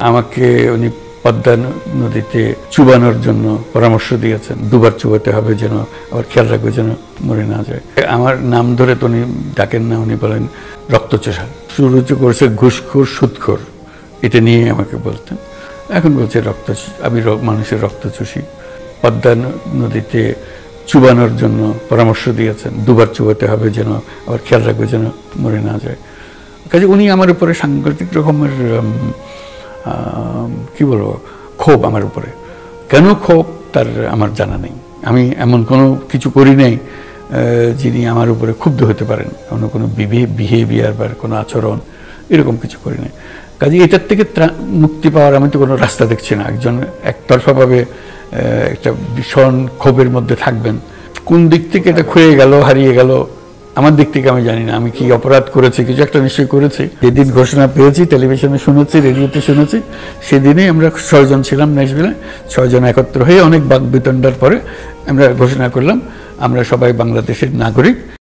আমাকে উনি পদ্মা নদীতে চুবানোর জন্য পরামর্শ দিয়েছেন, দুবার চুবাতে হবে, যেন আবার খেয়াল রাখবে যেন মরে না যায়। আমার নাম ধরে তো উনি ডাকেন না, উনি বলেন রক্তচোষা। শুরু করেছে ঘুষখোর সুদখোর, এটা নিয়ে আমাকে বলতেন। এখন বলছে আমি মানুষের রক্ত চুষি। পদ্মা নদীতে চুবানোর জন্য পরামর্শ দিয়েছেন, দুবার চুবাতে হবে, যেন আবার খেয়াল রাখবে যেন মরে না যায়। কাজে উনি আমার উপরে সাংঘাতিক রকমের কি বলবো ক্ষোভ আমার উপরে। কেন ক্ষোভ তার আমার জানা নেই। আমি এমন কোনো কিছু করি নাই যিনি আমার উপরে ক্ষুব্ধ হতে পারেন, কোনো বিহেভিয়ার বা কোনো আচরণ এরকম কিছু করি নাই। কাজে এটার থেকে মুক্তি পাওয়ার আমি তো কোনো রাস্তা দেখছি না। একজন একতরফাভাবে একটা ভীষণ ক্ষোভের মধ্যে থাকবেন, কোন দিক থেকে এটা ক্ষয়ে গেল, হারিয়ে গেল, আমার দিক থেকে আমি জানি না। আমি কি অপরাধ করেছি, কিছু একটা নিশ্চয়ই করেছি। যেদিন ঘোষণা পেয়েছি, টেলিভিশনে শুনেছি, রেডিওতে শুনেছি, সেদিনেই আমরা 6 জন ছিলাম ন্যাশভিলে। 6 জন একত্র হয়ে অনেক বাকবিতণ্ডার পরে আমরা ঘোষণা করলাম আমরা সবাই বাংলাদেশের নাগরিক।